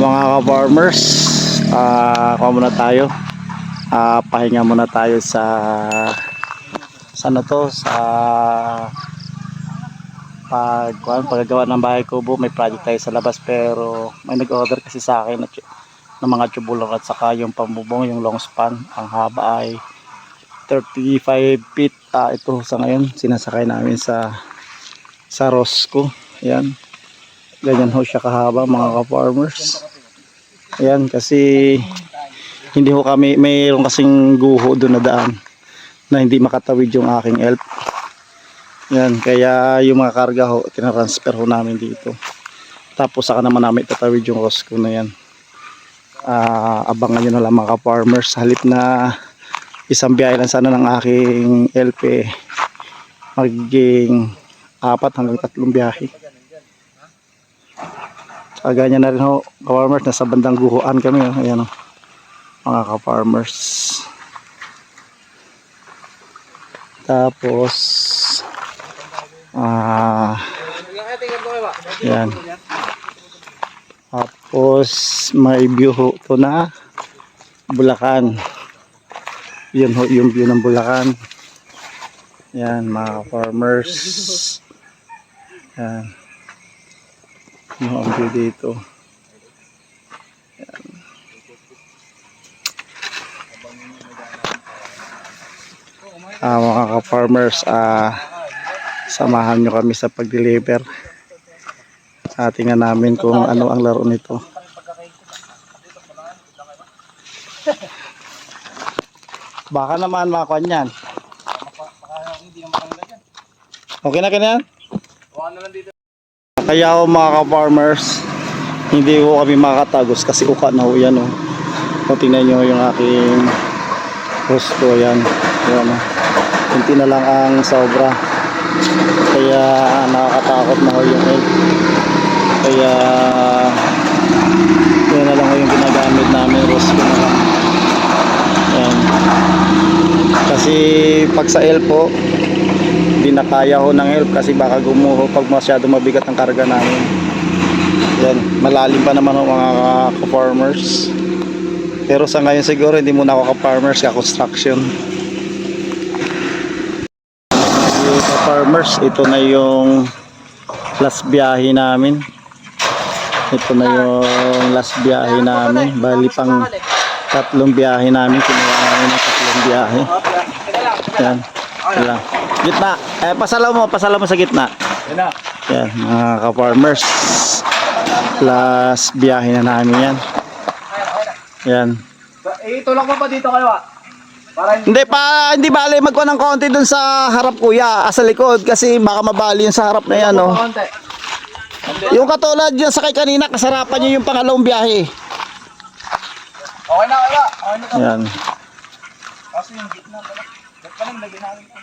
Mga ka-farmers, kuha muna tayo. Pahinga muna tayo sa paggagawa ng bahay kubo. May project tayo sa labas, pero may nag-order kasi sa akin ng mga tubular at saka yung pambubong, yung long span. Ang haba ay 35 feet. Ito sa ngayon sinasakay namin sa Rosco. Ayan, ganyan ho siya kahaba, mga ka-farmers. Ayan, kasi hindi ho kami, mayroon kasing guho doon na daan na hindi makatawid yung aking elf. Yan, kaya yung mga karga ho, tinatransfer ho namin dito. Tapos saka naman namin tatawid yung Rosco na yan. Abangan nyo na lang, mga ka-farmers. Halip na isang biyahe lang sana ng aking elf, magiging 4 hanggang 3 biyahe. Ganyan na rin ho, ka-farmers, nasa bandang guhoan kami. Ayan o, mga ka-farmers. Tapos yan. Tapos may view ho to na Bulacan. Yun ho yung view ng Bulacan. Yan, mga farmers. Yan. Yung ang view dito. Yan. Mga ka-farmers, samahan nyo kami sa pag-deliver. Tingnan namin kung ano ang laro nito. Baka naman makakuan yan. Okay na kanyan? Kaya ako, mga ka-farmers, hindi ko kami makakatagos kasi uka na ho yan. Kung tingnan nyo yung aking Rosco, yan. Yan, kunti na lang ang sobra, kaya nakakatakot na ho yung egg. Kaya yun na lang ho yung ginagamit namin, Rosco na lang. Yan. Kasi pag sa elf po, hindi na kaya ho ng elf kasi baka gumuho pag masyado mabigat ang karga namin. Yan, malalim pa naman ho, mga ka-farmers. Pero sa ngayon siguro hindi muna ako ka-farmers, ka-construction. Farmers, ito na yung last biyahe namin. Ito na yung last biyahe namin. Bali pang 3 biyahe namin. Kinuha namin ng 3 biyahe. Yan. Yan. Gitna. Pasalaw mo sa gitna. Yan, mga ka-farmers. Last biyahe na namin yan. Yan. Itulak mo pa dito kayo Hindi bali magkuha ng konti dun sa harap, kuya, sa likod, kasi baka mabali yung sa harap na yan, no. Yung katulad yung sakay kanina, kasarapan nyo yung pangalawang biyahe. Okay na. Yan.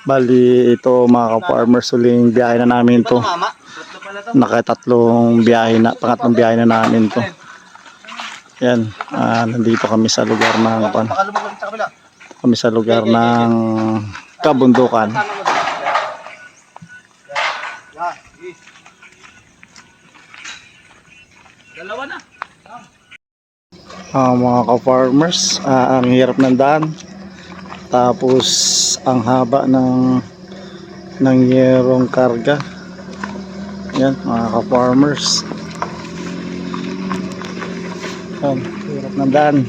Bali ito, mga ka-farmers, huling biyahe na namin to. Pangatlong biyahe na namin to. Yan, nandito kami sa lugar ng kabundukan. Dalawa na. Mga ka-farmers, ang hirap ng daan. Tapos ang haba ng yerong karga. Yan, mga ka-farmers. Yan, hirap ng daan.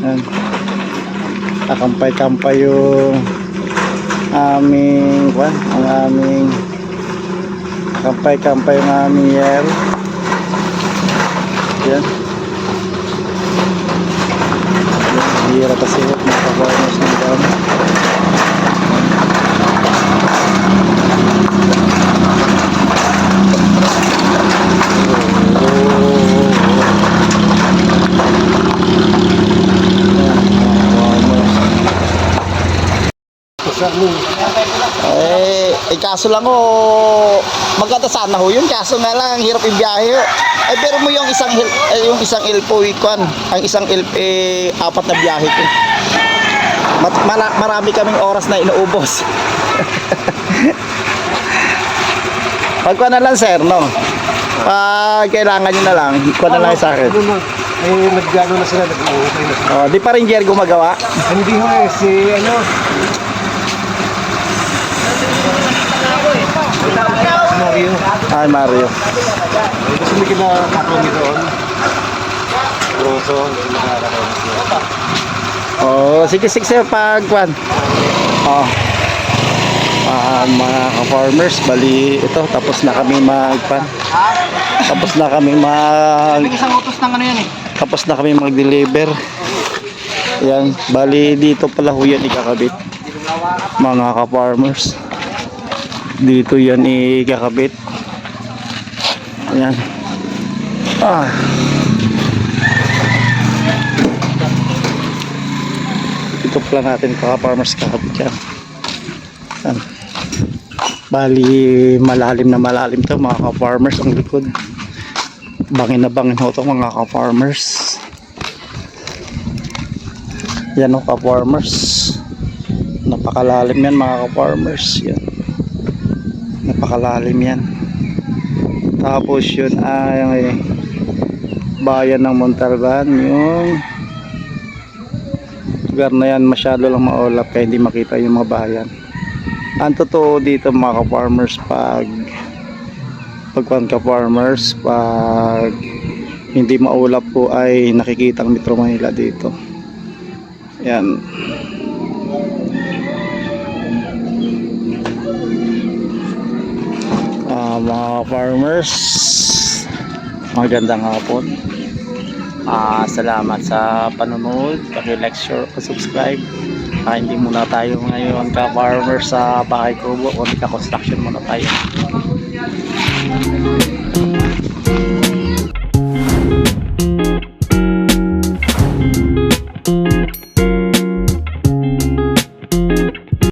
Yan. Kakampay-kampay yung aming kampay-kampay yung aming yer. Yan. Hirap kasi mga ka-farmers ng daan. Kaso lang maganda sana ho yun, kaso nga lang ang hirap ibiyahe ho. Pero mo yung isang elf po ang isang elf 4 na biyahe ko. Marami kaming oras na inuubos. Pagkuha na lang, sir, no? Kailangan nyo na lang. Ikuha na lang sa akin. Ano na, nag-ano na sila, nag-uukay na sila. Di pa rin Jer gumagawa? Hindi ho eh, si ano, Mario. Ay, Mario. Gusto mo kinakakami doon. Roso, kinakakami siya. Sige, sir, pagkuhan. Mga ka-farmers, bali ito, tapos na kami magpan. Tapos na kami Isang utos ng ano yan eh. tapos na kami mag-deliver. Yan, bali dito pala ho yan ikakabit. Mga ka-farmers. Dito yan ikakabit. Ayan. Ito pala natin ka-farmers kakabit yan. Yan. Bali malalim na malalim to mga ka-farmers ang likod. Bangin na bangin ho to mga ka-farmers. Yan o ka-farmers. Napakalalim yan mga ka-farmers. Yan. Napakalalim yan. Tapos yun ay bayan ng Montalban. Yung lugar na yan masyado lang maulap kaya hindi makita yung mga bayan. Ang totoo dito mga ka-farmers pag ka-farmers pag hindi maulap po ay nakikita ang Metro Manila dito. Yan. Mga farmers, magandang hapon. Salamat sa panonood, paki-like, share, subscribe. Hindi muna tayo ngayon ka-farmers sa bahay kubo, kundi ka-construction muna tayo.